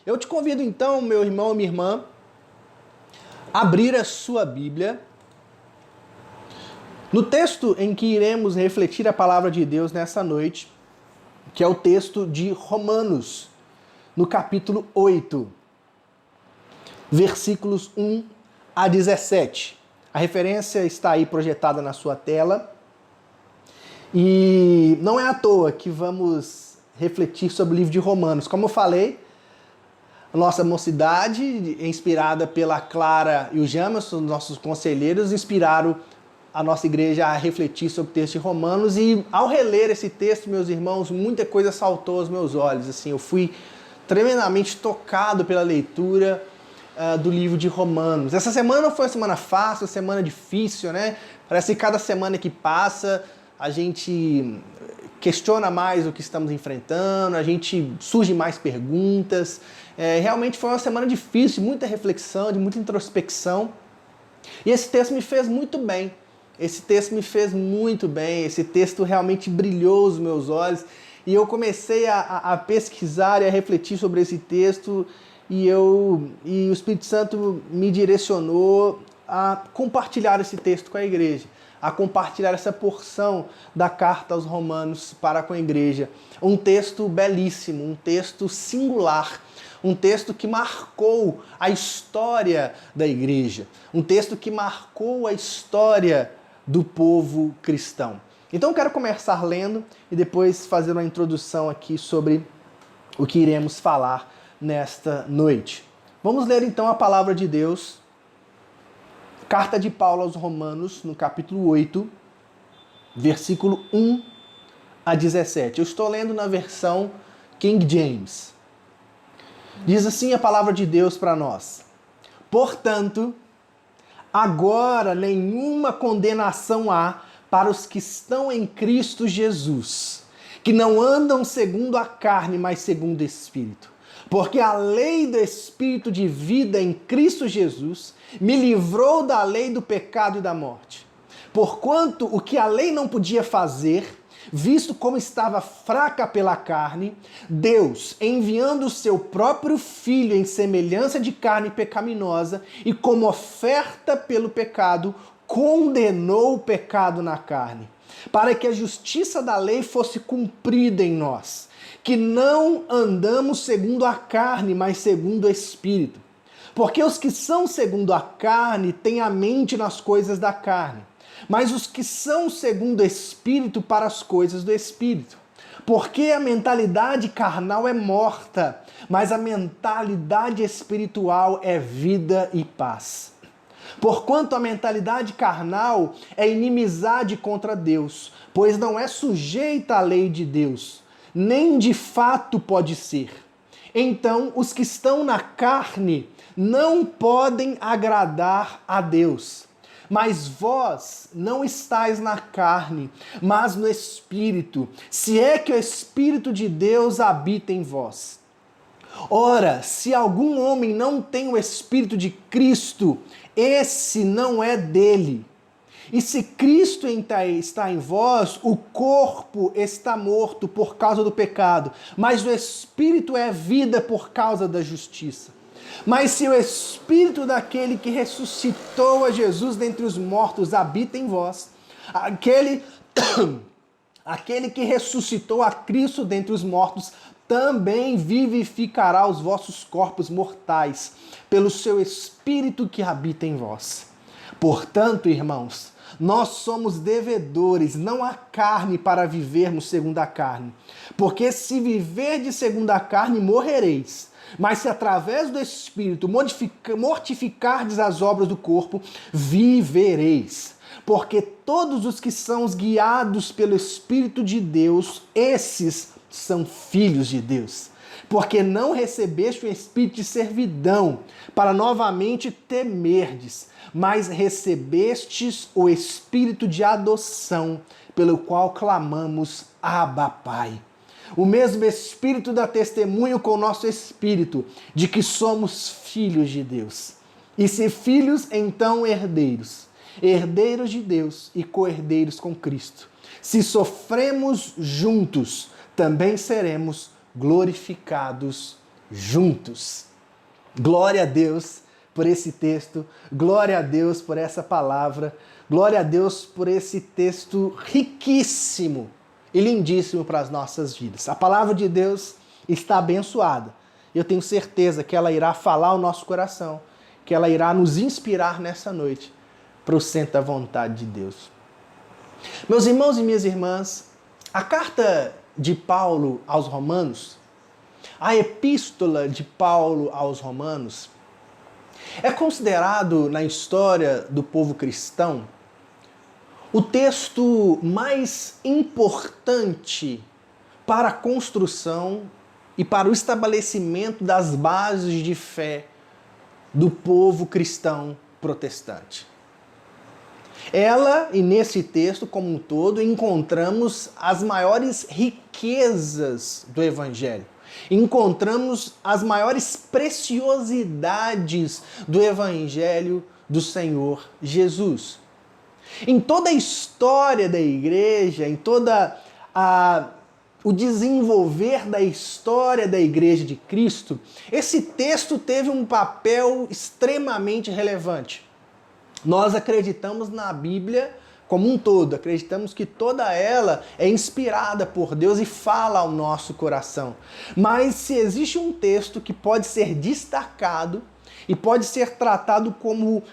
Eu te convido então, meu irmão e minha irmã, a abrir a sua Bíblia no texto em que iremos refletir a palavra de Deus nessa noite, que é o texto de Romanos, no capítulo 8, versículos 1 a 17. A referência está aí projetada na sua tela. E não é à toa que vamos refletir sobre o livro de Romanos. Como eu falei, a nossa mocidade, inspirada pela Clara e o Jamerson, nossos conselheiros, inspiraram a nossa igreja a refletir sobre o texto de Romanos. E ao reler esse texto, meus irmãos, muita coisa saltou aos meus olhos. Assim, eu fui tremendamente tocado pela leitura do livro de Romanos. Essa semana foi uma semana fácil, uma semana difícil, né? Parece que cada semana que passa a gente questiona mais o que estamos enfrentando, a gente surge mais perguntas. Realmente foi uma semana difícil, de muita reflexão, de muita introspecção. E esse texto me fez muito bem. Esse texto realmente brilhou os meus olhos. E eu comecei a pesquisar e a refletir sobre esse texto. E o Espírito Santo me direcionou a compartilhar esse texto com a igreja, a compartilhar essa porção da carta aos Romanos para com a igreja. Um texto belíssimo, um texto singular, um texto que marcou a história da igreja, um texto que marcou a história do povo cristão. Então eu quero começar lendo e depois fazer uma introdução aqui sobre o que iremos falar nesta noite. Vamos ler então a palavra de Deus, carta de Paulo aos Romanos, no capítulo 8, versículo 1 a 17. Eu estou lendo na versão King James. Diz assim a palavra de Deus para nós: portanto, agora nenhuma condenação há para os que estão em Cristo Jesus, que não andam segundo a carne, mas segundo o Espírito. Porque a lei do Espírito de vida em Cristo Jesus me livrou da lei do pecado e da morte. Porquanto o que a lei não podia fazer, visto como estava fraca pela carne, Deus, enviando o seu próprio Filho em semelhança de carne pecaminosa e como oferta pelo pecado, condenou o pecado na carne, para que a justiça da lei fosse cumprida em nós, que não andamos segundo a carne, mas segundo o Espírito. Porque os que são segundo a carne têm a mente nas coisas da carne, mas os que são segundo o Espírito para as coisas do Espírito. Porque a mentalidade carnal é morta, mas a mentalidade espiritual é vida e paz. Porquanto a mentalidade carnal é inimizade contra Deus, pois não é sujeita à lei de Deus, nem de fato pode ser. Então, os que estão na carne não podem agradar a Deus. Mas vós não estáis na carne, mas no Espírito, se é que o Espírito de Deus habita em vós. Ora, se algum homem não tem o Espírito de Cristo, esse não é dele. E se Cristo está em vós, o corpo está morto por causa do pecado, mas o Espírito é vida por causa da justiça. Mas se o Espírito daquele que ressuscitou a Jesus dentre os mortos habita em vós, aquele que ressuscitou a Cristo dentre os mortos também vivificará os vossos corpos mortais, pelo seu Espírito que habita em vós. Portanto, irmãos, nós somos devedores, não à carne, para vivermos segundo a carne. Porque se viverdes segundo a carne, morrereis. Mas se através do Espírito mortificardes as obras do corpo, vivereis. Porque todos os que são guiados pelo Espírito de Deus, esses são filhos de Deus. Porque não recebeste o espírito de servidão, para novamente temerdes, mas recebestes o espírito de adoção, pelo qual clamamos, Abba, Pai. O mesmo Espírito dá testemunho com o nosso espírito de que somos filhos de Deus. E se filhos, então herdeiros. Herdeiros de Deus e co-herdeiros com Cristo. Se sofremos juntos, também seremos glorificados juntos. Glória a Deus por esse texto, glória a Deus por essa palavra, glória a Deus por esse texto riquíssimo e lindíssimo para as nossas vidas. A palavra de Deus está abençoada. Eu tenho certeza que ela irá falar ao nosso coração, que ela irá nos inspirar nessa noite para o centro da vontade de Deus. Meus irmãos e minhas irmãs, a carta de Paulo aos Romanos, a epístola de Paulo aos Romanos, é considerado na história do povo cristão o texto mais importante para a construção e para o estabelecimento das bases de fé do povo cristão protestante. Ela, e nesse texto como um todo, encontramos as maiores riquezas do Evangelho. Encontramos as maiores preciosidades do Evangelho do Senhor Jesus. Em toda a história da igreja, em toda o desenvolver da história da Igreja de Cristo, esse texto teve um papel extremamente relevante. Nós acreditamos na Bíblia como um todo, acreditamos que toda ela é inspirada por Deus e fala ao nosso coração. Mas se existe um texto que pode ser destacado e pode ser tratado como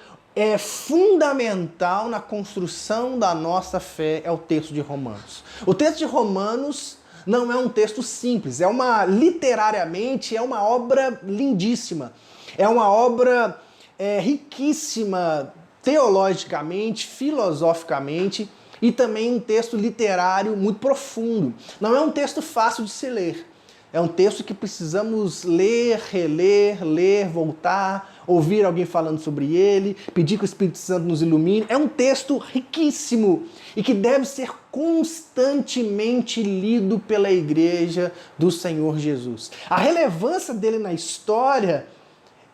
fundamental na construção da nossa fé, é o texto de Romanos. O texto de Romanos não é um texto simples, literariamente é uma obra lindíssima, é uma obra riquíssima teologicamente, filosoficamente, e também um texto literário muito profundo. Não é um texto fácil de se ler. É um texto que precisamos ler, reler, voltar, ouvir alguém falando sobre ele, pedir que o Espírito Santo nos ilumine. É um texto riquíssimo e que deve ser constantemente lido pela Igreja do Senhor Jesus. A relevância dele na história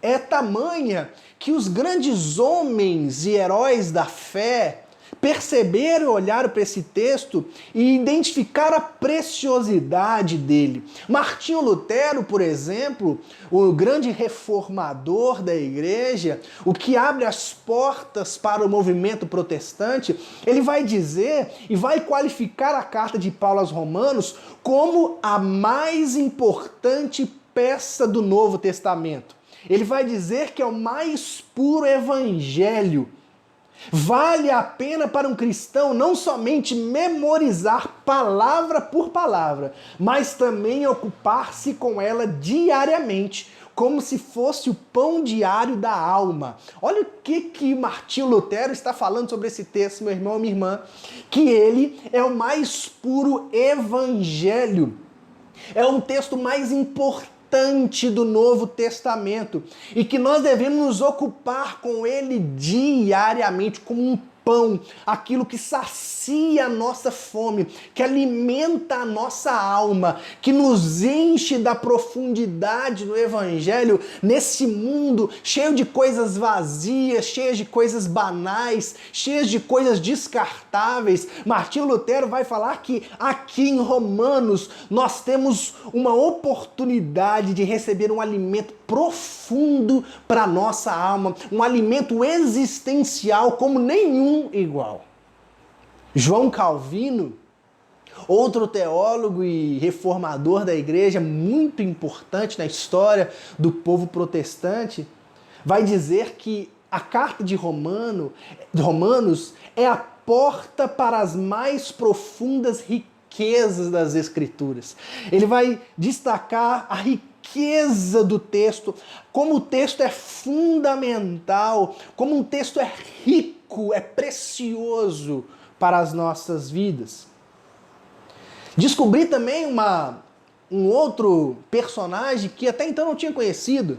é tamanha que os grandes homens e heróis da fé perceberam e olharam para esse texto e identificaram a preciosidade dele. Martinho Lutero, por exemplo, o grande reformador da igreja, o que abre as portas para o movimento protestante, ele vai dizer e vai qualificar a carta de Paulo aos Romanos como a mais importante peça do Novo Testamento. Ele vai dizer que é o mais puro evangelho. Vale a pena para um cristão não somente memorizar palavra por palavra, mas também ocupar-se com ela diariamente, como se fosse o pão diário da alma. Olha o que Martinho Lutero está falando sobre esse texto, meu irmão e minha irmã, que ele é o mais puro evangelho. É um texto mais importante do Novo Testamento e que nós devemos nos ocupar com ele diariamente como um pão, aquilo que sacia a nossa fome, que alimenta a nossa alma, que nos enche da profundidade do Evangelho nesse mundo cheio de coisas vazias, cheio de coisas banais, cheio de coisas descartáveis. Martinho Lutero vai falar que aqui em Romanos nós temos uma oportunidade de receber um alimento profundo para a nossa alma, um alimento existencial como nenhum igual. João Calvino, outro teólogo e reformador da igreja, muito importante na história do povo protestante, vai dizer que a carta de Romanos é a porta para as mais profundas riquezas das Escrituras. Ele vai destacar a riqueza do texto, como o texto é fundamental, como um texto é rico, é precioso para as nossas vidas. Descobri também um outro personagem que até então não tinha conhecido.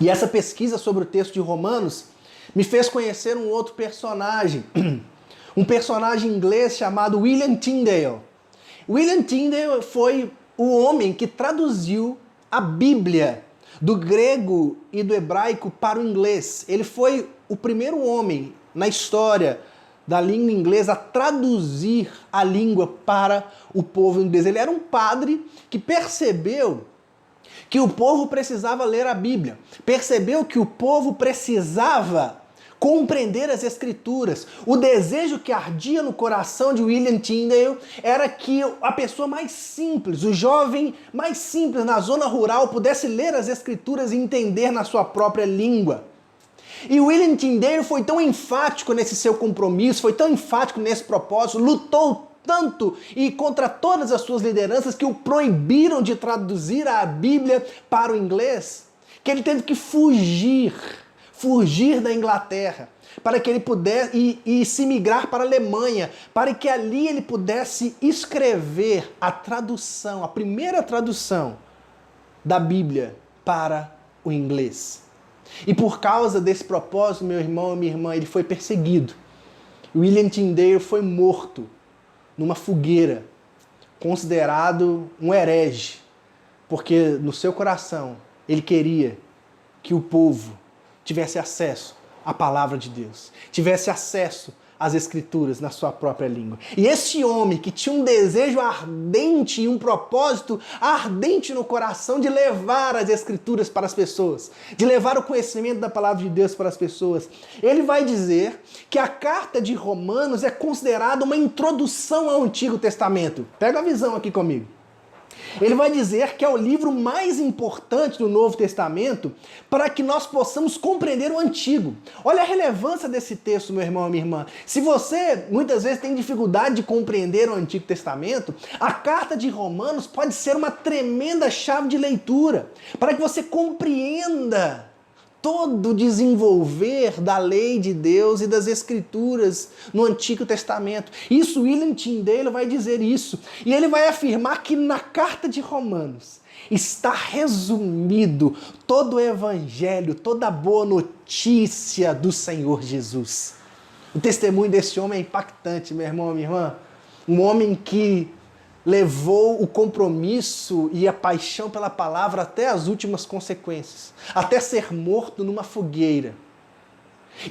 E essa pesquisa sobre o texto de Romanos me fez conhecer um outro personagem, um personagem inglês chamado William Tyndale. William Tyndale foi o homem que traduziu a Bíblia do grego e do hebraico para o inglês. Ele foi o primeiro homem na história da língua inglesa a traduzir a língua para o povo inglês. Ele era um padre que percebeu que o povo precisava ler a Bíblia, percebeu que o povo precisava compreender as Escrituras. O desejo que ardia no coração de William Tyndale era que a pessoa mais simples, o jovem mais simples na zona rural pudesse ler as Escrituras e entender na sua própria língua. E William Tyndale foi tão enfático nesse seu compromisso, foi tão enfático nesse propósito, lutou tanto e contra todas as suas lideranças que o proibiram de traduzir a Bíblia para o inglês, que ele teve que fugir da Inglaterra, para que ele pudesse e se migrar para a Alemanha, para que ali ele pudesse escrever a tradução, a primeira tradução da Bíblia para o inglês. E por causa desse propósito, meu irmão e minha irmã, ele foi perseguido. William Tyndale foi morto numa fogueira, considerado um herege, porque no seu coração ele queria que o povo tivesse acesso à palavra de Deus, tivesse acesso às Escrituras na sua própria língua. E esse homem que tinha um desejo ardente e um propósito ardente no coração de levar as Escrituras para as pessoas, de levar o conhecimento da palavra de Deus para as pessoas, ele vai dizer que a carta de Romanos é considerada uma introdução ao Antigo Testamento. Pega a visão aqui comigo. Ele vai dizer que é o livro mais importante do Novo Testamento para que nós possamos compreender o Antigo. Olha a relevância desse texto, meu irmão e minha irmã. Se você muitas vezes tem dificuldade de compreender o Antigo Testamento, a carta de Romanos pode ser uma tremenda chave de leitura para que você compreenda todo o desenvolver da lei de Deus e das Escrituras no Antigo Testamento. Isso, William Tyndale vai dizer isso. E ele vai afirmar que na carta de Romanos está resumido todo o Evangelho, toda a boa notícia do Senhor Jesus. O testemunho desse homem é impactante, meu irmão e minha irmã. Um homem que levou o compromisso e a paixão pela palavra até as últimas consequências, até ser morto numa fogueira.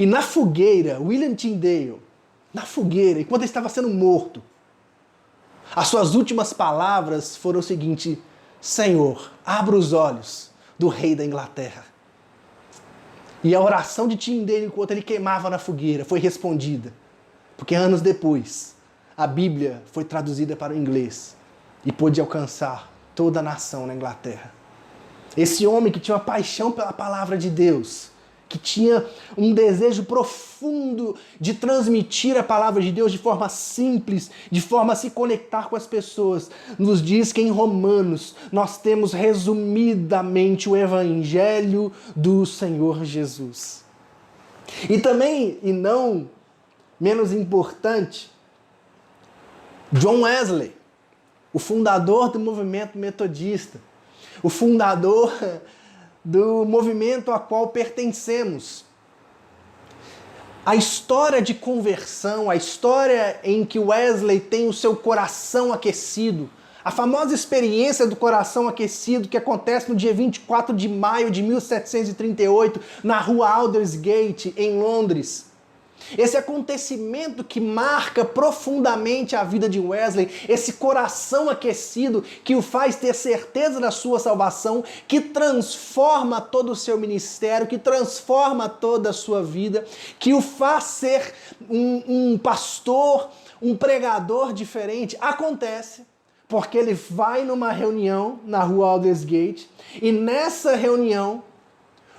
E na fogueira, William Tyndale, enquanto ele estava sendo morto, as suas últimas palavras foram o seguinte: Senhor, abra os olhos do rei da Inglaterra. E a oração de Tyndale, enquanto ele queimava na fogueira, foi respondida, porque anos depois a Bíblia foi traduzida para o inglês e pôde alcançar toda a nação na Inglaterra. Esse homem que tinha uma paixão pela palavra de Deus, que tinha um desejo profundo de transmitir a palavra de Deus de forma simples, de forma a se conectar com as pessoas, nos diz que em Romanos nós temos resumidamente o Evangelho do Senhor Jesus. E também, e não menos importante, John Wesley, o fundador do movimento metodista, o fundador do movimento a qual pertencemos. A história de conversão, a história em que Wesley tem o seu coração aquecido, a famosa experiência do coração aquecido que acontece no dia 24 de maio de 1738, na rua Aldersgate, em Londres. Esse acontecimento que marca profundamente a vida de Wesley, esse coração aquecido que o faz ter certeza da sua salvação, que transforma todo o seu ministério, que transforma toda a sua vida, que o faz ser um pastor, um pregador diferente, acontece porque ele vai numa reunião na rua Aldersgate e nessa reunião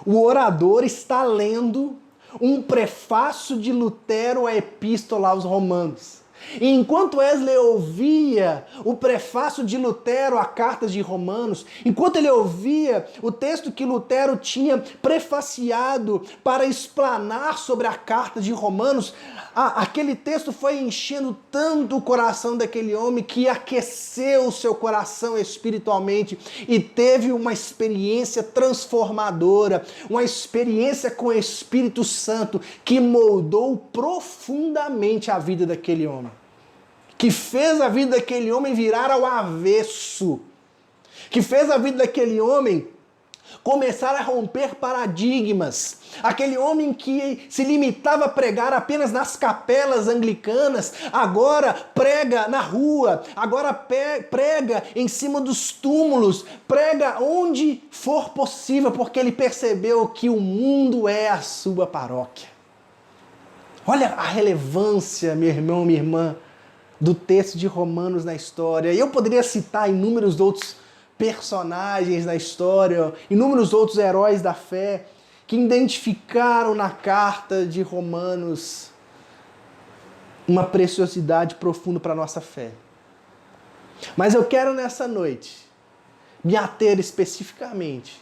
o orador está lendo um prefácio de Lutero à Epístola aos Romanos. E enquanto Wesley ouvia o prefácio de Lutero à Carta de Romanos, enquanto ele ouvia o texto que Lutero tinha prefaciado para explanar sobre a Carta de Romanos, aquele texto foi enchendo tanto o coração daquele homem que aqueceu o seu coração espiritualmente e teve uma experiência transformadora, uma experiência com o Espírito Santo que moldou profundamente a vida daquele homem, que fez a vida daquele homem virar ao avesso, que fez a vida daquele homem Começar a romper paradigmas. Aquele homem que se limitava a pregar apenas nas capelas anglicanas, agora prega na rua, agora prega em cima dos túmulos, prega onde for possível, porque ele percebeu que o mundo é a sua paróquia. Olha a relevância, meu irmão, minha irmã, do texto de Romanos na história. Eu poderia citar inúmeros outros personagens na história, inúmeros outros heróis da fé que identificaram na carta de Romanos uma preciosidade profunda para a nossa fé. Mas eu quero nessa noite me ater especificamente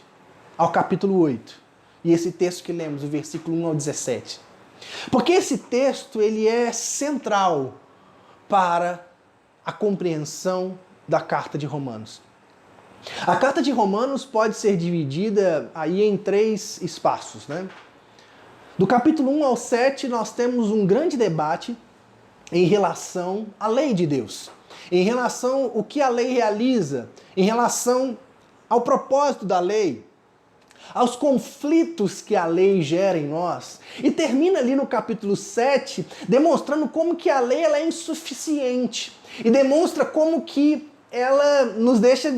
ao capítulo 8 e esse texto que lemos, o versículo 1 ao 17. Porque esse texto ele é central para a compreensão da carta de Romanos. A carta de Romanos pode ser dividida aí em 3 espaços, né? Do capítulo 1 ao 7 nós temos um grande debate em relação à lei de Deus, em relação ao que a lei realiza, em relação ao propósito da lei, aos conflitos que a lei gera em nós. E termina ali no capítulo 7 demonstrando como que a lei ela é insuficiente e demonstra como que ela nos deixa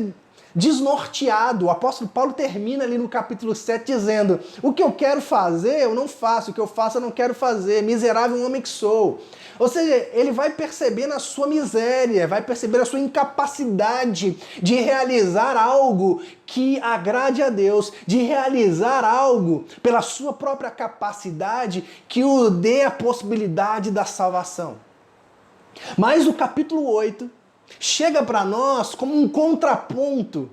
desnorteado. O apóstolo Paulo termina ali no capítulo 7 dizendo: o que eu quero fazer eu não faço, o que eu faço eu não quero fazer, miserável homem que sou. Ou seja, ele vai percebendo a sua miséria, vai perceber a sua incapacidade de realizar algo que agrade a Deus, de realizar algo pela sua própria capacidade que o dê a possibilidade da salvação. Mas o capítulo 8 chega para nós como um contraponto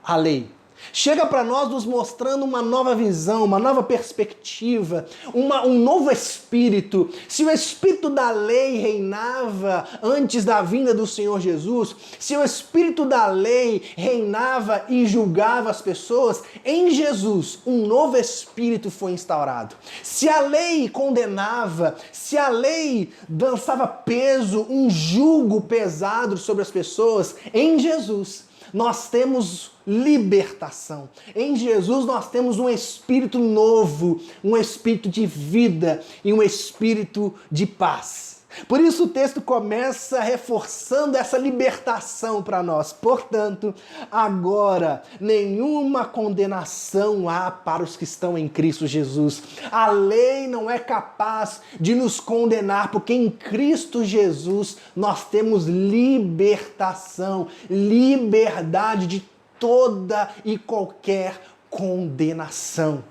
à lei. Chega para nós nos mostrando uma nova visão, uma nova perspectiva, um novo espírito. Se o espírito da lei reinava antes da vinda do Senhor Jesus, se o espírito da lei reinava e julgava as pessoas, em Jesus um novo espírito foi instaurado. Se a lei condenava, se a lei lançava peso, um jugo pesado sobre as pessoas, em Jesus nós temos libertação. Em Jesus nós temos um espírito novo, um espírito de vida e um espírito de paz. Por isso o texto começa reforçando essa libertação para nós. Portanto, agora nenhuma condenação há para os que estão em Cristo Jesus. A lei não é capaz de nos condenar, porque em Cristo Jesus nós temos libertação, liberdade de toda e qualquer condenação.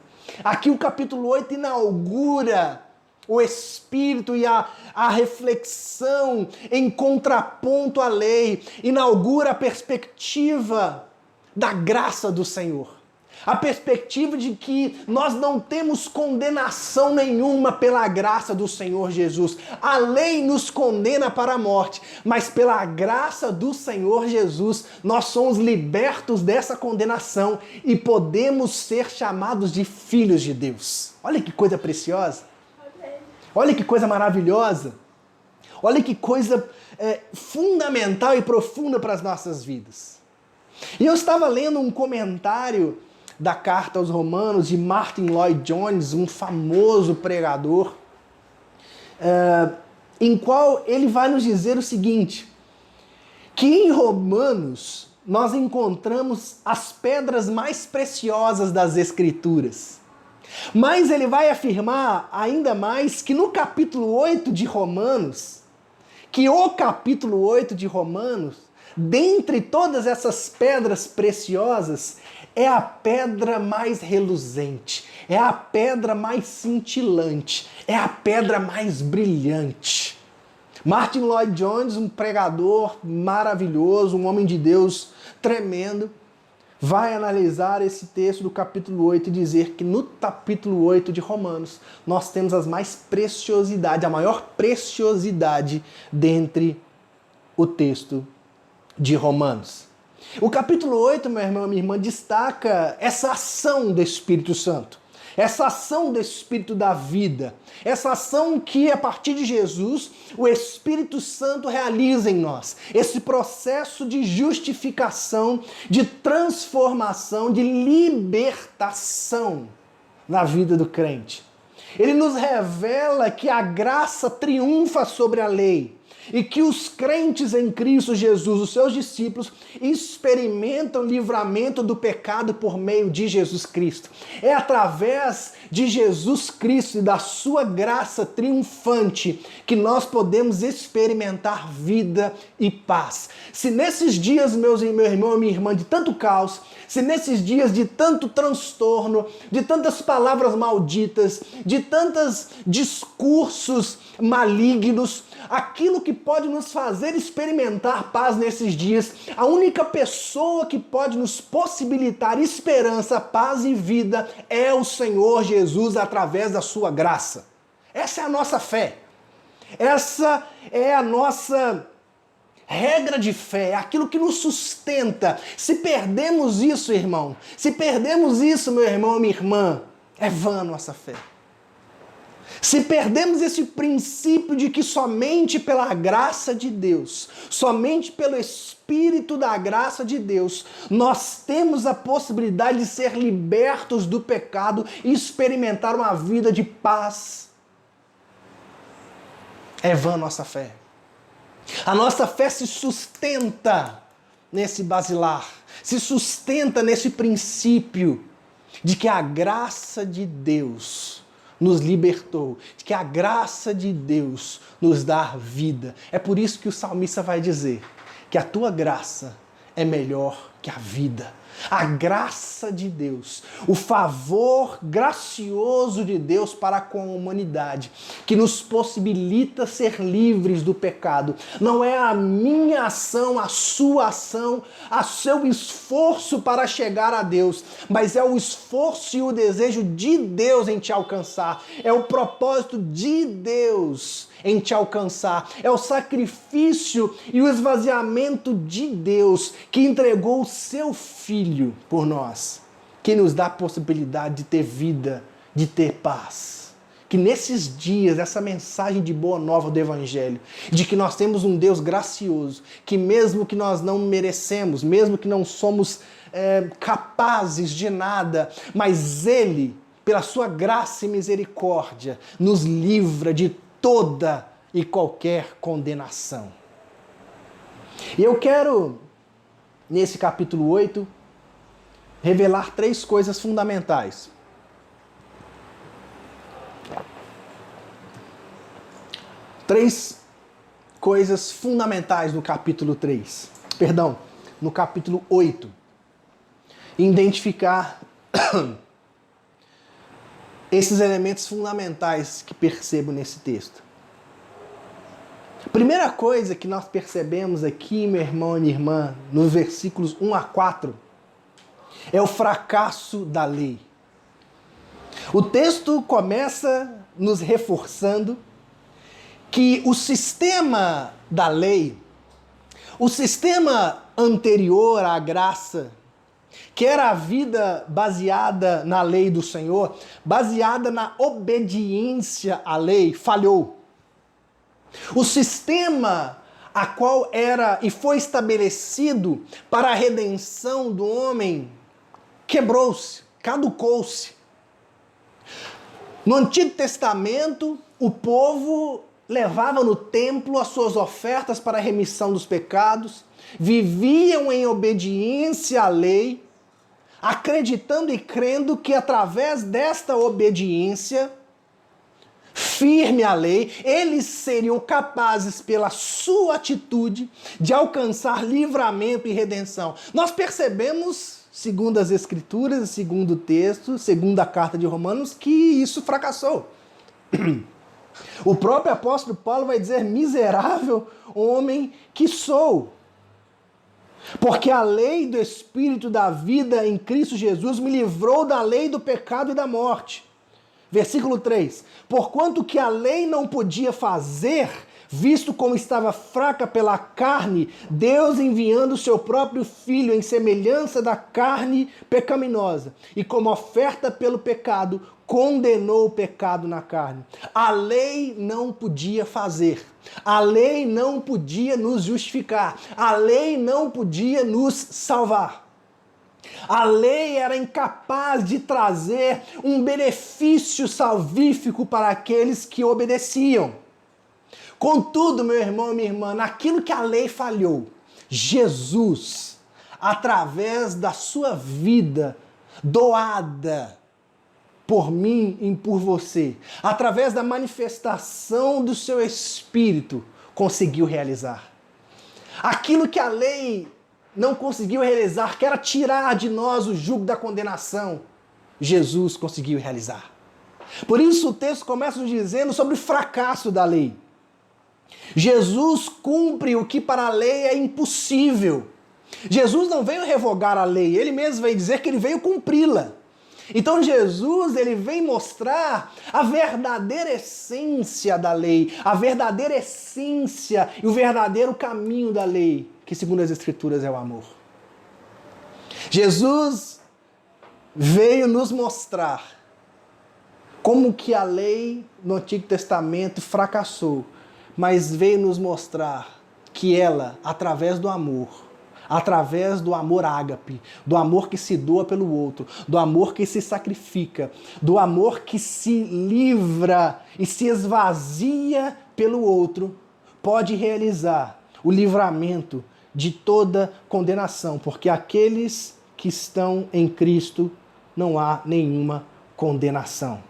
Aqui o capítulo 8 inaugura o Espírito e a reflexão em contraponto à lei, inaugura a perspectiva da graça do Senhor. A perspectiva de que nós não temos condenação nenhuma pela graça do Senhor Jesus. A lei nos condena para a morte, mas pela graça do Senhor Jesus, nós somos libertos dessa condenação e podemos ser chamados de filhos de Deus. Olha que coisa preciosa. Olha que coisa maravilhosa. Olha que coisa fundamental e profunda para as nossas vidas. E eu estava lendo um comentário da carta aos Romanos de Martin Lloyd Jones, um famoso pregador, em qual ele vai nos dizer o seguinte, que em Romanos nós encontramos as pedras mais preciosas das Escrituras. Mas ele vai afirmar ainda mais que no capítulo 8 de Romanos, dentre todas essas pedras preciosas, é a pedra mais reluzente, é a pedra mais cintilante, é a pedra mais brilhante. Martin Lloyd Jones, um pregador maravilhoso, um homem de Deus tremendo, vai analisar esse texto do capítulo 8 e dizer que no capítulo 8 de Romanos nós temos a maior preciosidade dentre o texto de Romanos. O capítulo 8, meu irmão e minha irmã, destaca essa ação do Espírito Santo, essa ação do Espírito da vida, essa ação que a partir de Jesus o Espírito Santo realiza em nós, esse processo de justificação, de transformação, de libertação na vida do crente. Ele nos revela que a graça triunfa sobre a lei e que os crentes em Cristo Jesus, os seus discípulos, experimentam livramento do pecado por meio de Jesus Cristo. É através de Jesus Cristo e da sua graça triunfante que nós podemos experimentar vida e paz. Se nesses dias, meu irmão e minha irmã, de tanto caos, se nesses dias de tanto transtorno, de tantas palavras malditas, de tantos discursos malignos, aquilo que pode nos fazer experimentar paz nesses dias, a única pessoa que pode nos possibilitar esperança, paz e vida é o Senhor Jesus através da sua graça. Essa é a nossa fé. Essa é a nossa regra de fé, é aquilo que nos sustenta. Se perdemos isso, irmão, se perdemos isso, meu irmão e minha irmã, é vã a nossa fé. Se perdemos esse princípio de que somente pela graça de Deus, somente pelo Espírito da graça de Deus, nós temos a possibilidade de ser libertos do pecado e experimentar uma vida de paz, é vã a nossa fé. A nossa fé se sustenta nesse basilar, se sustenta nesse princípio de que a graça de Deus nos libertou, de que a graça de Deus nos dá vida. É por isso que o salmista vai dizer que a tua graça é melhor que a vida. A graça de Deus, o favor gracioso de Deus para com a humanidade, que nos possibilita ser livres do pecado. Não é a minha ação, a sua ação, o seu esforço para chegar a Deus, mas é o esforço e o desejo de Deus em te alcançar. É o propósito de Deus em te alcançar. É o sacrifício e o esvaziamento de Deus que entregou o seu Filho por nós, que nos dá a possibilidade de ter vida, de ter paz. Que nesses dias, essa mensagem de boa nova do Evangelho, de que nós temos um Deus gracioso, que mesmo que nós não merecemos, mesmo que não somos capazes de nada, mas Ele, pela sua graça e misericórdia, nos livra de toda e qualquer condenação. E eu quero, nesse capítulo 8, revelar 3 coisas fundamentais. Três coisas fundamentais no capítulo 3. Perdão, no capítulo 8. Identificar esses elementos fundamentais que percebo nesse texto. A primeira coisa que nós percebemos aqui, meu irmão e minha irmã, nos versículos 1 a 4, é o fracasso da lei. O texto começa nos reforçando que o sistema da lei, o sistema anterior à graça, que era a vida baseada na lei do Senhor, baseada na obediência à lei, falhou. O sistema a qual era e foi estabelecido para a redenção do homem quebrou-se, caducou-se. No Antigo Testamento, o povo levava no templo as suas ofertas para a remissão dos pecados, viviam em obediência à lei, acreditando e crendo que através desta obediência firme à lei, eles seriam capazes, pela sua atitude, de alcançar livramento e redenção. Nós percebemos, segundo as Escrituras, segundo o texto, segundo a carta de Romanos, que isso fracassou. O próprio apóstolo Paulo vai dizer: miserável homem que sou, porque a lei do Espírito da vida em Cristo Jesus me livrou da lei do pecado e da morte. Versículo 3. Porquanto que a lei não podia fazer, Visto como estava fraca pela carne, Deus enviando o seu próprio Filho em semelhança da carne pecaminosa, e como oferta pelo pecado, condenou o pecado na carne. A lei não podia fazer, a lei não podia nos justificar, a lei não podia nos salvar. A lei era incapaz de trazer um benefício salvífico para aqueles que obedeciam. Contudo, meu irmão e minha irmã, naquilo que a lei falhou, Jesus, através da sua vida doada por mim e por você, através da manifestação do seu Espírito, conseguiu realizar. Aquilo que a lei não conseguiu realizar, que era tirar de nós o jugo da condenação, Jesus conseguiu realizar. Por isso o texto começa nos dizendo sobre o fracasso da lei. Jesus cumpre o que para a lei é impossível. Jesus não veio revogar a lei, ele mesmo veio dizer que ele veio cumpri-la. Então Jesus, ele vem mostrar a verdadeira essência da lei, a verdadeira essência e o verdadeiro caminho da lei, que segundo as Escrituras é o amor. Jesus veio nos mostrar como que a lei no Antigo Testamento fracassou, mas veio nos mostrar que ela, através do amor ágape, do amor que se doa pelo outro, do amor que se sacrifica, do amor que se livra e se esvazia pelo outro, pode realizar o livramento de toda condenação, porque aqueles que estão em Cristo não há nenhuma condenação.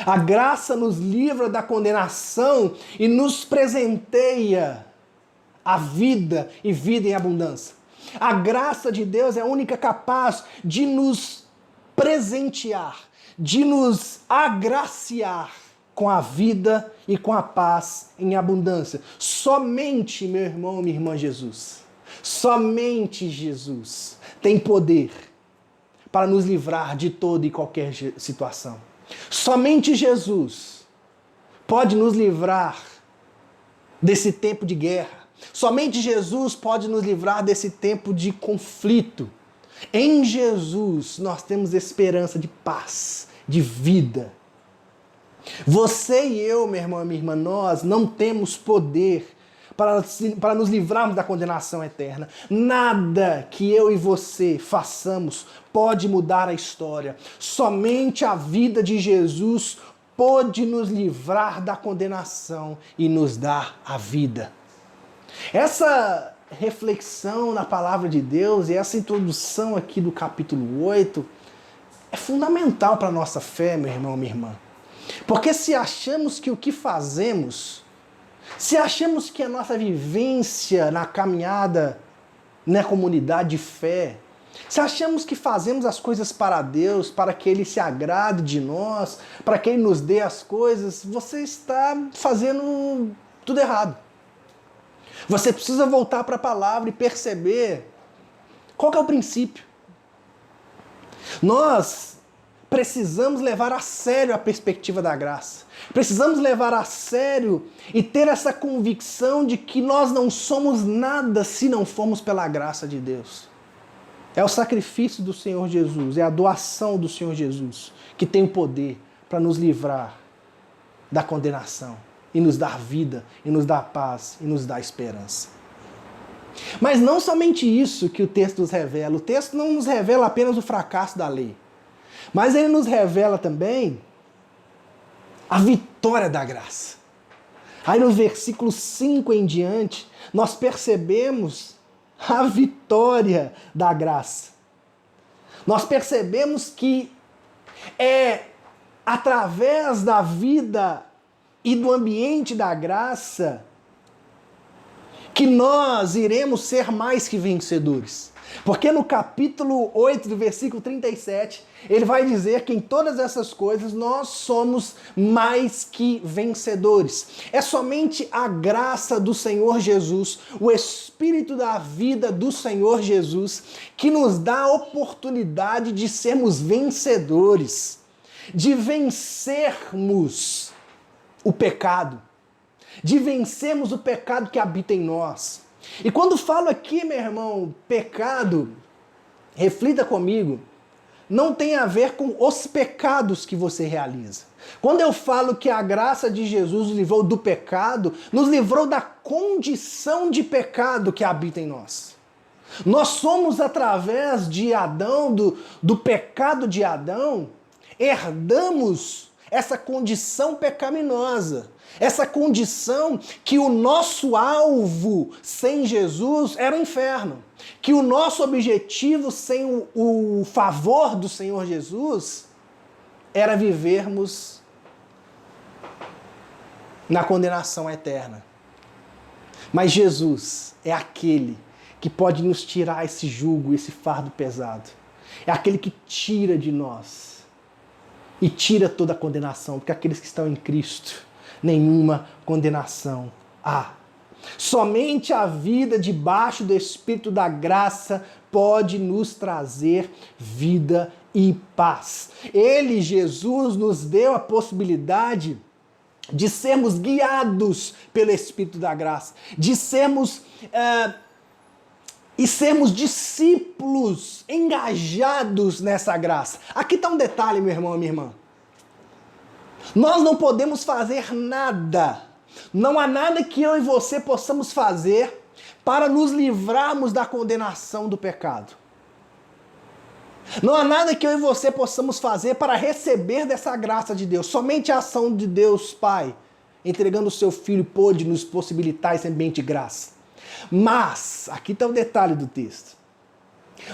A graça nos livra da condenação e nos presenteia a vida e vida em abundância. A graça de Deus é a única capaz de nos presentear, de nos agraciar com a vida e com a paz em abundância. Somente, meu irmão, minha irmã, somente Jesus tem poder para nos livrar de toda e qualquer situação. Somente Jesus pode nos livrar desse tempo de guerra. Somente Jesus pode nos livrar desse tempo de conflito. Em Jesus nós temos esperança de paz, de vida. Você e eu, meu irmão e minha irmã, nós não temos poder para nos livrarmos da condenação eterna. Nada que eu e você façamos pode mudar a história. Somente a vida de Jesus pode nos livrar da condenação e nos dar a vida. Essa reflexão na palavra de Deus e essa introdução aqui do capítulo 8 é fundamental para a nossa fé, meu irmão, minha irmã. Porque se achamos que o que fazemos, se achamos que a nossa vivência na caminhada, na comunidade de fé, se achamos que fazemos as coisas para Deus, para que Ele se agrade de nós, para que Ele nos dê as coisas, você está fazendo tudo errado. Você precisa voltar para a palavra e perceber qual que é o princípio. Nós precisamos levar a sério a perspectiva da graça. Precisamos levar a sério e ter essa convicção de que nós não somos nada se não formos pela graça de Deus. É o sacrifício do Senhor Jesus, é a doação do Senhor Jesus que tem o poder para nos livrar da condenação e nos dar vida, e nos dar paz, e nos dar esperança. Mas não somente isso que o texto nos revela. O texto não nos revela apenas o fracasso da lei, mas ele nos revela também a vitória da graça. Aí no versículo 5 em diante, nós percebemos a vitória da graça. Nós percebemos que é através da vida e do ambiente da graça que nós iremos ser mais que vencedores. Porque no capítulo 8, do versículo 37, ele vai dizer que em todas essas coisas nós somos mais que vencedores. É somente a graça do Senhor Jesus, o Espírito da vida do Senhor Jesus, que nos dá a oportunidade de sermos vencedores, de vencermos o pecado, de vencermos o pecado que habita em nós. E quando falo aqui, meu irmão, pecado, reflita comigo, não tem a ver com os pecados que você realiza. Quando eu falo que a graça de Jesus nos livrou do pecado, nos livrou da condição de pecado que habita em nós. Nós somos, através de Adão, do pecado de Adão, herdamos essa condição pecaminosa. Essa condição que o nosso alvo sem Jesus era o inferno. Que o nosso objetivo sem o favor do Senhor Jesus era vivermos na condenação eterna. Mas Jesus é aquele que pode nos tirar esse jugo, esse fardo pesado. É aquele que tira de nós e tira toda a condenação, porque aqueles que estão em Cristo, nenhuma condenação há. Somente a vida debaixo do Espírito da graça pode nos trazer vida e paz. Ele, Jesus, nos deu a possibilidade de sermos guiados pelo Espírito da graça, de sermos discípulos engajados nessa graça. Aqui está um detalhe, meu irmão e minha irmã. Nós não podemos fazer nada. Não há nada que eu e você possamos fazer para nos livrarmos da condenação do pecado. Não há nada que eu e você possamos fazer para receber dessa graça de Deus. Somente a ação de Deus Pai, entregando o seu Filho, pôde nos possibilitar esse ambiente de graça. Mas, aqui está o detalhe do texto.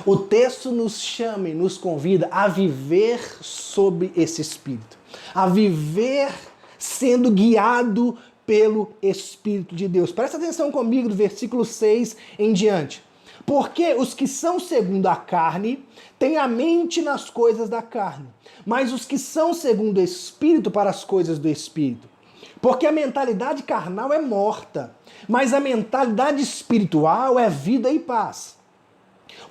O texto nos chama e nos convida a viver sob esse Espírito. A viver sendo guiado pelo Espírito de Deus. Presta atenção comigo do versículo 6 em diante. Porque os que são segundo a carne têm a mente nas coisas da carne, mas os que são segundo o Espírito para as coisas do Espírito. Porque a mentalidade carnal é morta, mas a mentalidade espiritual é vida e paz.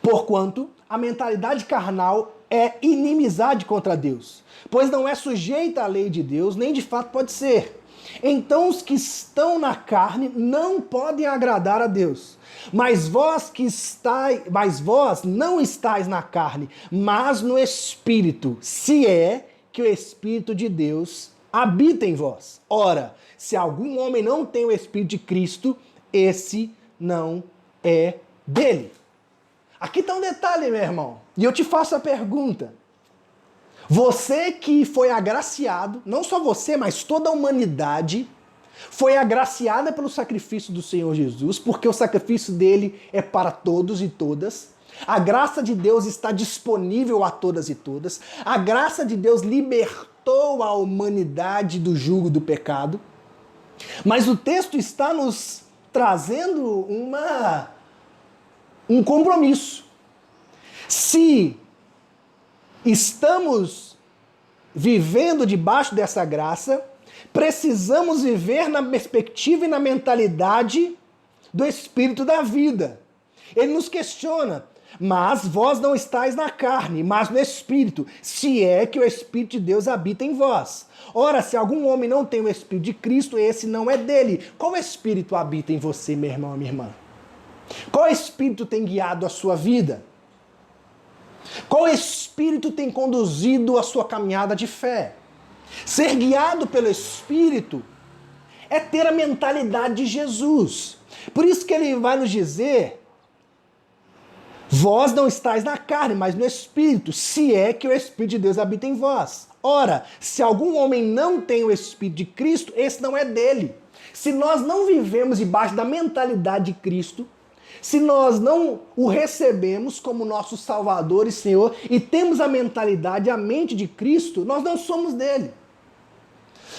Porquanto a mentalidade carnal é inimizade contra Deus, pois não é sujeita à lei de Deus, nem de fato pode ser. Então os que estão na carne não podem agradar a Deus. Mas vós não estáis na carne, mas no Espírito, se é que o Espírito de Deus habita em vós. Ora, se algum homem não tem o Espírito de Cristo, esse não é dele. Aqui está um detalhe, meu irmão, e eu te faço a pergunta. Você que foi agraciado, não só você, mas toda a humanidade, foi agraciada pelo sacrifício do Senhor Jesus, porque o sacrifício dele é para todos e todas. A graça de Deus está disponível a todas e todas. A graça de Deus libertou a humanidade do jugo do pecado. Mas o texto está nos trazendo um compromisso. Se estamos vivendo debaixo dessa graça, precisamos viver na perspectiva e na mentalidade do Espírito da vida. Ele nos questiona, mas vós não estáis na carne, mas no Espírito, se é que o Espírito de Deus habita em vós. Ora, se algum homem não tem o Espírito de Cristo, esse não é dele. Qual Espírito habita em você, meu irmão e minha irmã? Qual Espírito tem guiado a sua vida? Qual Espírito tem conduzido a sua caminhada de fé? Ser guiado pelo Espírito é ter a mentalidade de Jesus. Por isso que ele vai nos dizer, vós não estáis na carne, mas no Espírito, se é que o Espírito de Deus habita em vós. Ora, se algum homem não tem o Espírito de Cristo, esse não é dele. Se nós não vivemos debaixo da mentalidade de Cristo, se nós não o recebemos como nosso Salvador e Senhor e temos a mentalidade, a mente de Cristo, nós não somos dele.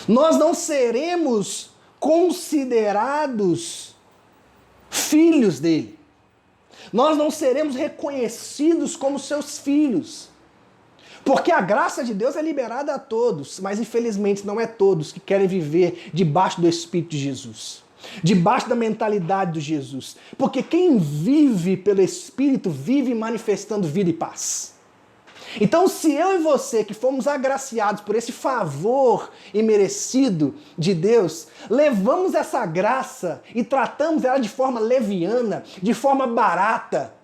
Nós não seremos considerados filhos dele. Nós não seremos reconhecidos como seus filhos. Porque a graça de Deus é liberada a todos, mas infelizmente não é todos que querem viver debaixo do Espírito de Jesus. Debaixo da mentalidade de Jesus. Porque quem vive pelo Espírito vive manifestando vida e paz. Então, se eu e você, que fomos agraciados por esse favor imerecido de Deus, levamos essa graça e tratamos ela de forma leviana, de forma barata,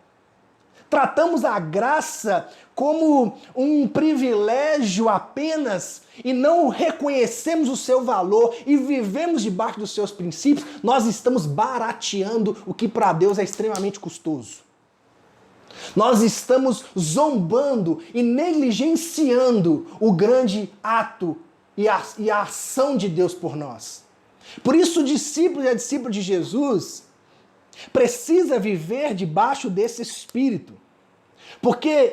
tratamos a graça como um privilégio apenas e não reconhecemos o seu valor e vivemos debaixo dos seus princípios, nós estamos barateando o que para Deus é extremamente custoso. Nós estamos zombando e negligenciando o grande ato e a ação de Deus por nós. Por isso o discípulo e a discípula de Jesus precisa viver debaixo desse espírito. Porque,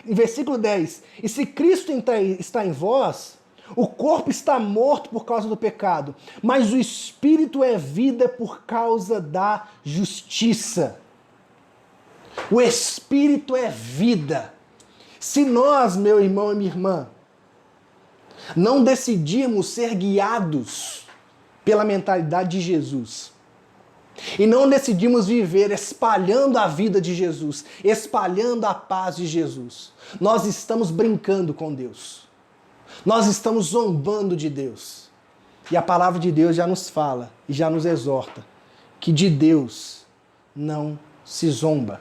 versículo 10, e se Cristo está em vós, o corpo está morto por causa do pecado, mas o espírito é vida por causa da justiça. O espírito é vida. Se nós, meu irmão e minha irmã, não decidirmos ser guiados pela mentalidade de Jesus, e não decidimos viver espalhando a vida de Jesus, espalhando a paz de Jesus, nós estamos brincando com Deus. Nós estamos zombando de Deus. E a palavra de Deus já nos fala e já nos exorta que de Deus não se zomba.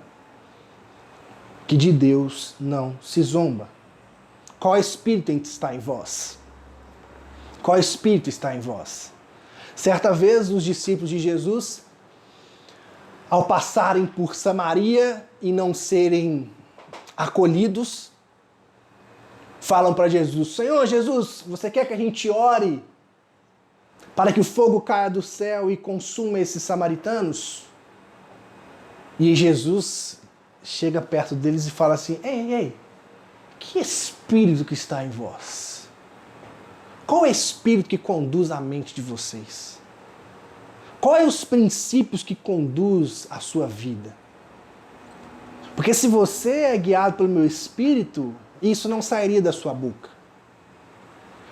Que de Deus não se zomba. Qual espírito está em vós? Qual espírito está em vós? Certa vez os discípulos de Jesus, ao passarem por Samaria e não serem acolhidos, falam para Jesus: Senhor Jesus, você quer que a gente ore para que o fogo caia do céu e consuma esses samaritanos? E Jesus chega perto deles e fala assim: Ei, que espírito que está em vós? Qual é o espírito que conduz a mente de vocês? Quais os princípios que conduz a sua vida? Porque se você é guiado pelo meu espírito, isso não sairia da sua boca.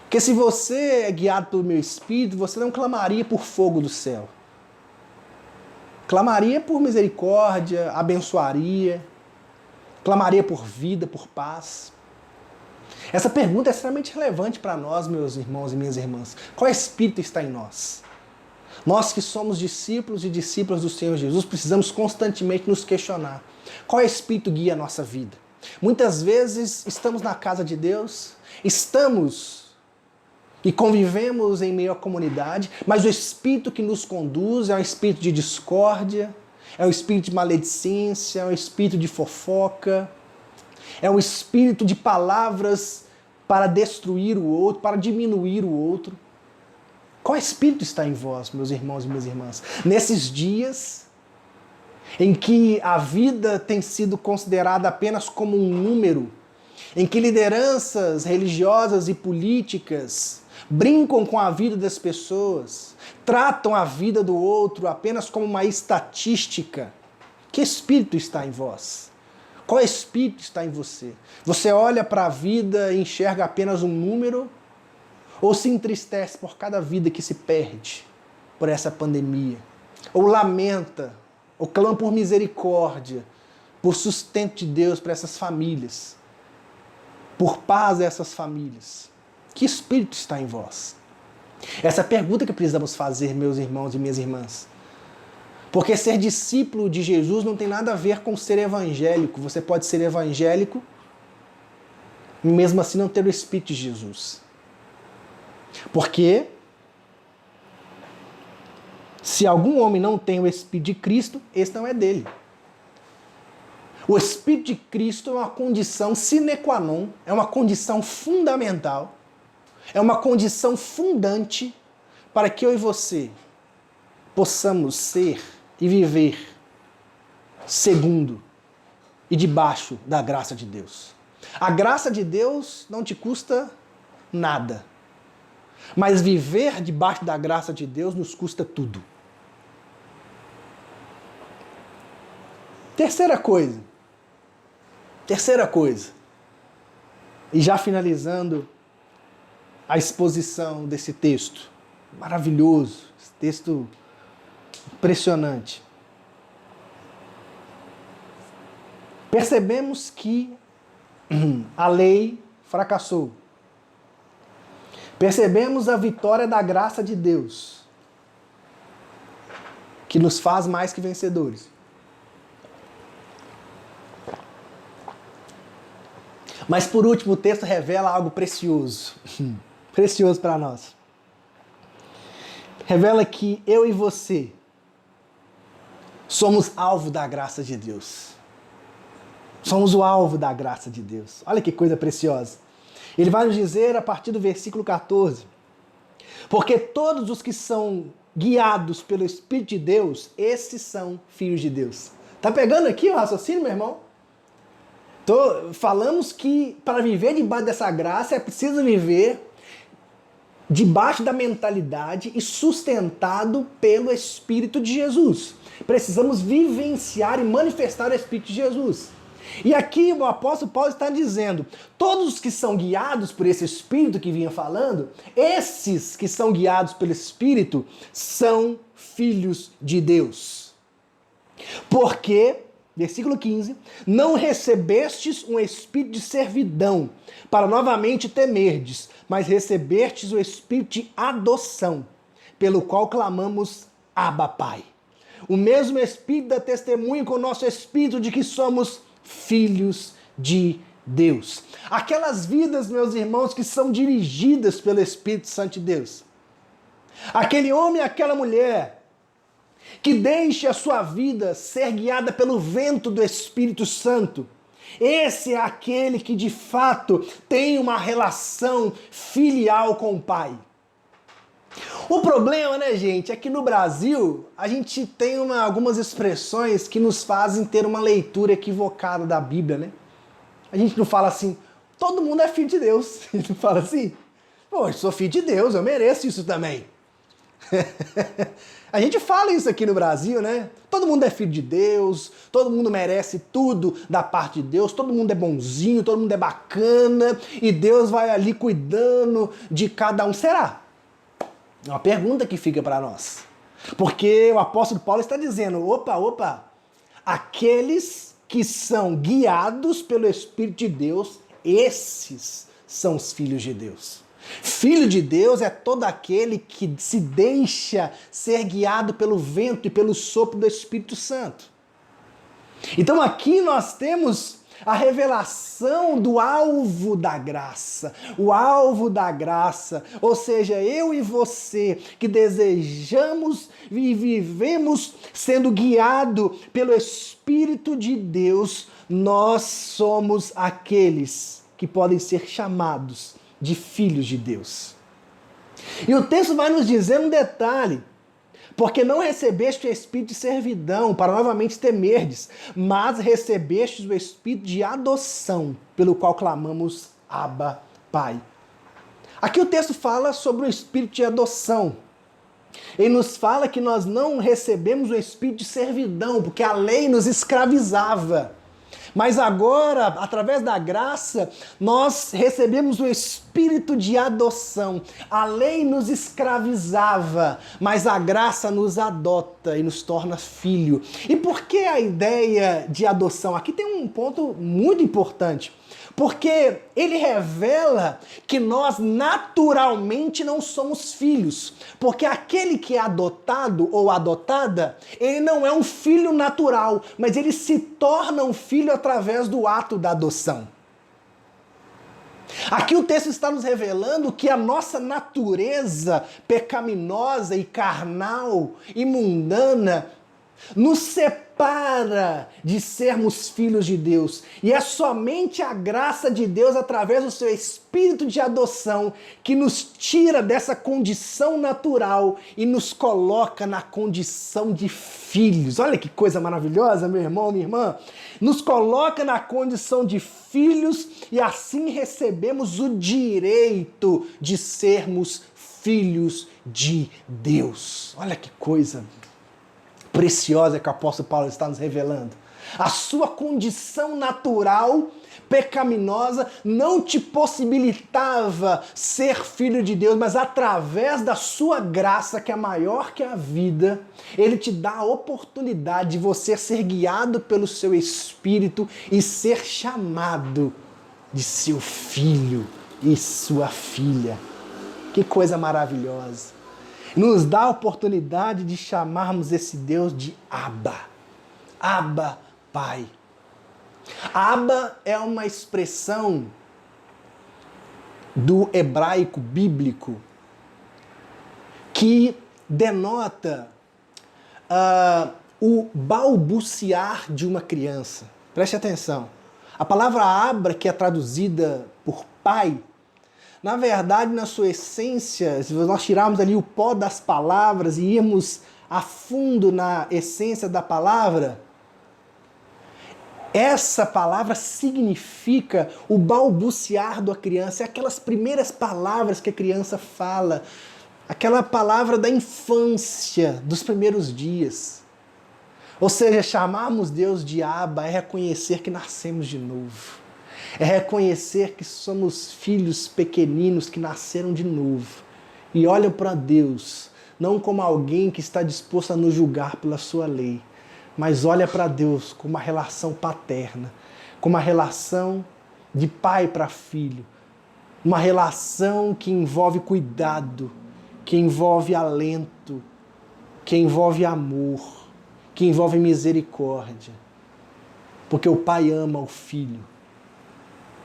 Porque se você é guiado pelo meu espírito, você não clamaria por fogo do céu. Clamaria por misericórdia, abençoaria, clamaria por vida, por paz. Essa pergunta é extremamente relevante para nós, meus irmãos e minhas irmãs. Qual espírito está em nós? Nós que somos discípulos e discípulas do Senhor Jesus, precisamos constantemente nos questionar. Qual espírito guia a nossa vida? Muitas vezes estamos na casa de Deus, estamos e convivemos em meio à comunidade, mas o espírito que nos conduz é um espírito de discórdia, é um espírito de maledicência, é um espírito de fofoca, é um espírito de palavras para destruir o outro, para diminuir o outro. Qual espírito está em vós, meus irmãos e minhas irmãs? Nesses dias em que a vida tem sido considerada apenas como um número, em que lideranças religiosas e políticas brincam com a vida das pessoas, tratam a vida do outro apenas como uma estatística, que espírito está em vós? Qual espírito está em você? Você olha para a vida e enxerga apenas um número? Ou se entristece por cada vida que se perde por essa pandemia? Ou lamenta, ou clama por misericórdia, por sustento de Deus para essas famílias, por paz a essas famílias? Que espírito está em vós? Essa é a pergunta que precisamos fazer, meus irmãos e minhas irmãs. Porque ser discípulo de Jesus não tem nada a ver com ser evangélico. Você pode ser evangélico e mesmo assim não ter o Espírito de Jesus. Porque se algum homem não tem o Espírito de Cristo, esse não é dele. O Espírito de Cristo é uma condição sine qua non, é uma condição fundamental, é uma condição fundante para que eu e você possamos ser e viver segundo e debaixo da graça de Deus. A graça de Deus não te custa nada, mas viver debaixo da graça de Deus nos custa tudo. Terceira coisa, e já finalizando a exposição desse texto maravilhoso, esse texto impressionante. Percebemos que A lei fracassou. Percebemos a vitória da graça de Deus, que nos faz mais que vencedores. Mas por último, o texto revela algo precioso. Precioso para nós. Revela que eu e você somos alvo da graça de Deus. Somos o alvo da graça de Deus. Olha que coisa preciosa. Ele vai nos dizer a partir do versículo 14: porque todos os que são guiados pelo Espírito de Deus, esses são filhos de Deus. Tá pegando aqui o raciocínio, meu irmão? Falamos que para viver debaixo dessa graça é preciso viver debaixo da mentalidade e sustentado pelo Espírito de Jesus. Precisamos vivenciar e manifestar o Espírito de Jesus. E aqui o apóstolo Paulo está dizendo, todos os que são guiados por esse Espírito que vinha falando, esses que são guiados pelo Espírito são filhos de Deus. Porque, versículo 15, não recebestes um espírito de servidão para novamente temerdes, mas recebestes o espírito de adoção, pelo qual clamamos Abba, Pai. O mesmo Espírito dá testemunho com o nosso espírito de que somos filhos de Deus. Aquelas vidas, meus irmãos, que são dirigidas pelo Espírito Santo de Deus. Aquele homem e aquela mulher que deixe a sua vida ser guiada pelo vento do Espírito Santo. Esse é aquele que de fato tem uma relação filial com o Pai. O problema, né, gente, é que no Brasil a gente tem algumas expressões que nos fazem ter uma leitura equivocada da Bíblia, né? A gente não fala assim, todo mundo é filho de Deus. A gente não fala assim, pô, eu sou filho de Deus, eu mereço isso também. A gente fala isso aqui no Brasil, né? Todo mundo é filho de Deus, todo mundo merece tudo da parte de Deus, todo mundo é bonzinho, todo mundo é bacana, e Deus vai ali cuidando de cada um. Será? É uma pergunta que fica para nós. Porque o apóstolo Paulo está dizendo, opa, aqueles que são guiados pelo Espírito de Deus, esses são os filhos de Deus. Filho de Deus é todo aquele que se deixa ser guiado pelo vento e pelo sopro do Espírito Santo. Então aqui nós temos a revelação do alvo da graça. O alvo da graça, ou seja, eu e você que desejamos e vivemos sendo guiado pelo Espírito de Deus, nós somos aqueles que podem ser chamados de filhos de Deus. E o texto vai nos dizer um detalhe, porque não recebeste o espírito de servidão para novamente temerdes, mas recebestes o espírito de adoção, pelo qual clamamos Abba, Pai. Aqui o texto fala sobre o espírito de adoção. Ele nos fala que nós não recebemos o espírito de servidão, porque a lei nos escravizava. Mas agora, através da graça, nós recebemos o espírito de adoção. A lei nos escravizava, mas a graça nos adota e nos torna filho. E por que a ideia de adoção? Aqui tem um ponto muito importante. Porque ele revela que nós naturalmente não somos filhos. Porque aquele que é adotado ou adotada, ele não é um filho natural, mas ele se torna um filho através do ato da adoção. Aqui o texto está nos revelando que a nossa natureza pecaminosa e carnal e mundana nos separa de sermos filhos de Deus. E é somente a graça de Deus, através do seu espírito de adoção, que nos tira dessa condição natural e nos coloca na condição de filhos. Olha que coisa maravilhosa, meu irmão, minha irmã. Nos coloca na condição de filhos e assim recebemos o direito de sermos filhos de Deus. Olha que coisa preciosa que o apóstolo Paulo está nos revelando. A sua condição natural, pecaminosa, não te possibilitava ser filho de Deus, mas através da sua graça, que é maior que a vida, ele te dá a oportunidade de você ser guiado pelo seu Espírito e ser chamado de seu filho e sua filha. Que coisa maravilhosa. Nos dá a oportunidade de chamarmos esse Deus de Abba. Abba, Pai. Abba é uma expressão do hebraico bíblico que denota o balbuciar de uma criança. Preste atenção. A palavra Abba, que é traduzida por pai, na verdade, na sua essência, se nós tirarmos ali o pó das palavras e irmos a fundo na essência da palavra, essa palavra significa o balbuciar da criança, é aquelas primeiras palavras que a criança fala, aquela palavra da infância, dos primeiros dias. Ou seja, chamarmos Deus de Abba é reconhecer que nascemos de novo. É reconhecer que somos filhos pequeninos que nasceram de novo. E olham para Deus, não como alguém que está disposto a nos julgar pela sua lei, mas olha para Deus com uma relação paterna, com uma relação de pai para filho, uma relação que envolve cuidado, que envolve alento, que envolve amor, que envolve misericórdia. Porque o pai ama o filho,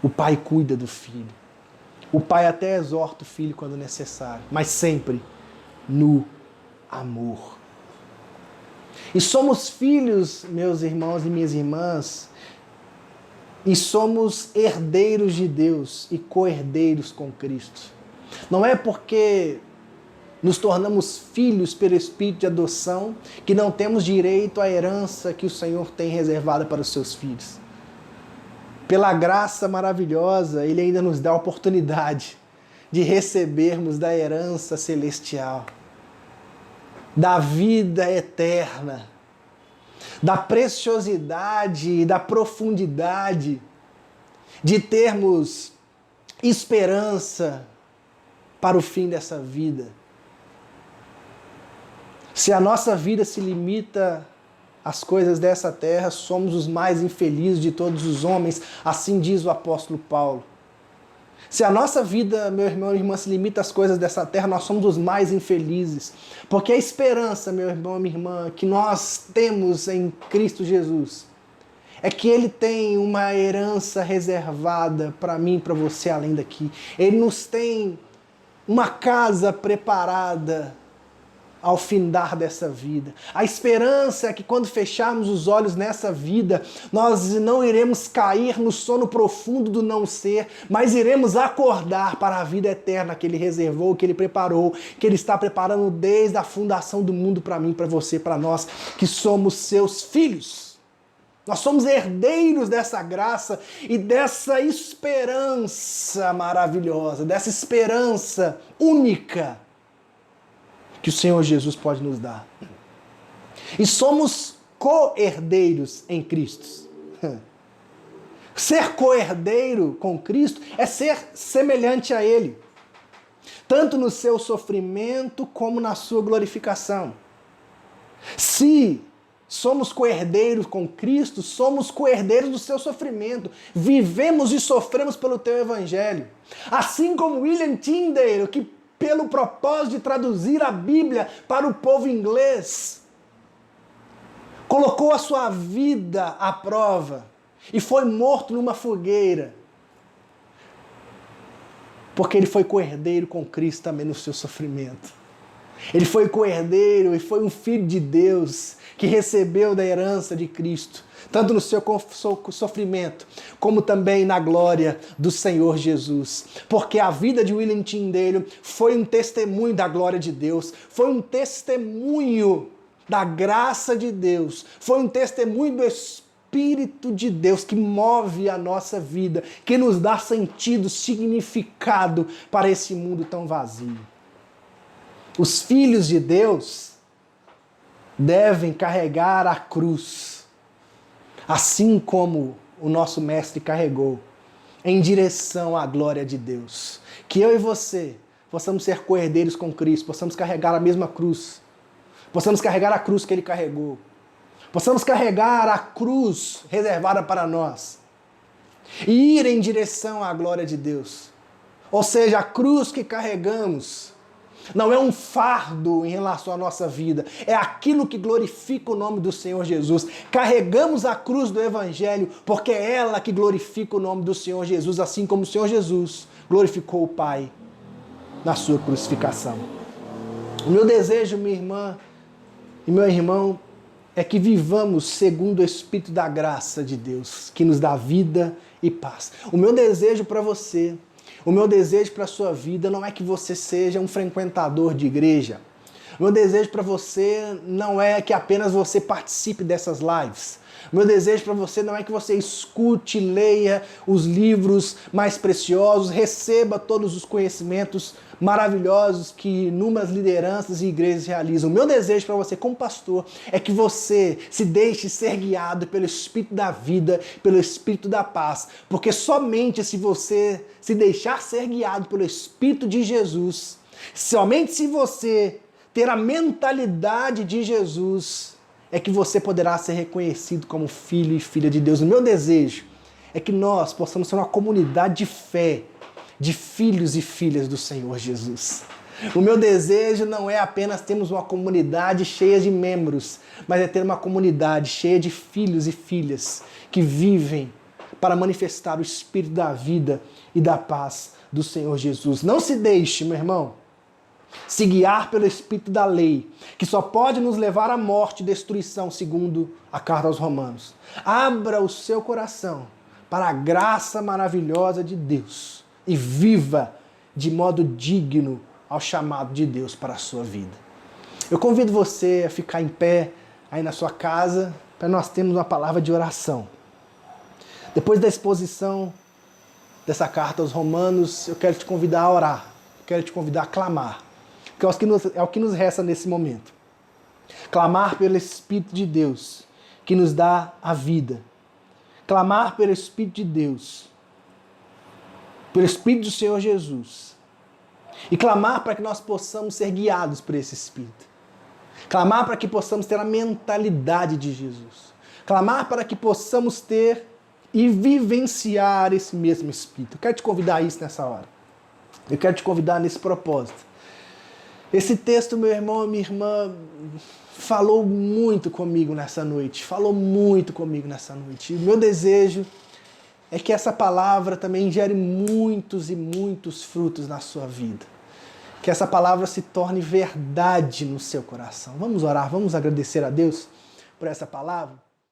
o pai cuida do filho, o pai até exorta o filho quando necessário, mas sempre no amor. E somos filhos, meus irmãos e minhas irmãs, e somos herdeiros de Deus e co-herdeiros com Cristo. Não é porque nos tornamos filhos pelo Espírito de adoção que não temos direito à herança que o Senhor tem reservada para os seus filhos. Pela graça maravilhosa, Ele ainda nos dá a oportunidade de recebermos da herança celestial, da vida eterna, da preciosidade e da profundidade de termos esperança para o fim dessa vida. Se a nossa vida se limita às coisas dessa terra, somos os mais infelizes de todos os homens, assim diz o apóstolo Paulo. Se a nossa vida, meu irmão e irmã, se limita às coisas dessa terra, nós somos os mais infelizes. Porque a esperança, meu irmão e minha irmã, que nós temos em Cristo Jesus, é que Ele tem uma herança reservada para mim e para você além daqui. Ele nos tem uma casa preparada ao findar dessa vida. A esperança é que quando fecharmos os olhos nessa vida, nós não iremos cair no sono profundo do não ser, mas iremos acordar para a vida eterna que Ele reservou, que Ele preparou, que Ele está preparando desde a fundação do mundo para mim, para você, para nós, que somos seus filhos. Nós somos herdeiros dessa graça e dessa esperança maravilhosa, dessa esperança única que o Senhor Jesus pode nos dar. E somos co-herdeiros em Cristo. Ser co-herdeiro com Cristo é ser semelhante a Ele, tanto no seu sofrimento como na sua glorificação. Se somos co-herdeiros com Cristo, somos co-herdeiros do seu sofrimento. Vivemos e sofremos pelo teu evangelho. Assim como William Tyndale, que pelo propósito de traduzir a Bíblia para o povo inglês, colocou a sua vida à prova e foi morto numa fogueira, porque ele foi co-herdeiro com Cristo também no seu sofrimento. Ele foi co-herdeiro e foi um filho de Deus que recebeu da herança de Cristo, tanto no seu sofrimento, como também na glória do Senhor Jesus. Porque a vida de William Tyndale foi um testemunho da glória de Deus, foi um testemunho da graça de Deus, foi um testemunho do Espírito de Deus que move a nossa vida, que nos dá sentido, significado para esse mundo tão vazio. Os filhos de Deus devem carregar a cruz, assim como o nosso mestre carregou, em direção à glória de Deus. Que eu e você possamos ser co-herdeiros com Cristo, possamos carregar a mesma cruz, possamos carregar a cruz que Ele carregou, possamos carregar a cruz reservada para nós. e ir em direção à glória de Deus. Ou seja, a cruz que carregamos não é um fardo em relação à nossa vida, é aquilo que glorifica o nome do Senhor Jesus. Carregamos a cruz do Evangelho porque é ela que glorifica o nome do Senhor Jesus, assim como o Senhor Jesus glorificou o Pai na sua crucificação. O meu desejo, minha irmã e meu irmão, é que vivamos segundo o Espírito da graça de Deus, que nos dá vida e paz. O meu desejo para você, o meu desejo para a sua vida não é que você seja um frequentador de igreja. O meu desejo para você não é que apenas você participe dessas lives. O meu desejo para você não é que você escute, leia os livros mais preciosos, receba todos os conhecimentos maravilhosos que inúmeras lideranças e igrejas realizam. O meu desejo para você como pastor é que você se deixe ser guiado pelo Espírito da vida, pelo Espírito da paz, porque somente se você se deixar ser guiado pelo Espírito de Jesus, somente se você ter a mentalidade de Jesus, é que você poderá ser reconhecido como filho e filha de Deus. O meu desejo é que nós possamos ser uma comunidade de fé, de filhos e filhas do Senhor Jesus. O meu desejo não é apenas termos uma comunidade cheia de membros, mas é ter uma comunidade cheia de filhos e filhas que vivem para manifestar o Espírito da vida e da paz do Senhor Jesus. Não se deixe, meu irmão, se guiar pelo espírito da lei, que só pode nos levar à morte e destruição, segundo a carta aos Romanos. Abra o seu coração para a graça maravilhosa de Deus e viva de modo digno ao chamado de Deus para a sua vida. Eu convido você a ficar em pé aí na sua casa para nós termos uma palavra de oração. Depois da exposição dessa carta aos Romanos, eu quero te convidar a orar, eu quero te convidar a clamar. Que é o que nos resta nesse momento. Clamar pelo Espírito de Deus, que nos dá a vida. Clamar pelo Espírito de Deus, pelo Espírito do Senhor Jesus. E clamar para que nós possamos ser guiados por esse Espírito. Clamar para que possamos ter a mentalidade de Jesus. Clamar para que possamos ter e vivenciar esse mesmo Espírito. Eu quero te convidar a isso nessa hora. Eu quero te convidar nesse propósito. Esse texto, meu irmão e minha irmã, falou muito comigo nessa noite. Falou muito comigo nessa noite. E o meu desejo é que essa palavra também gere muitos e muitos frutos na sua vida. Que essa palavra se torne verdade no seu coração. Vamos orar, vamos agradecer a Deus por essa palavra?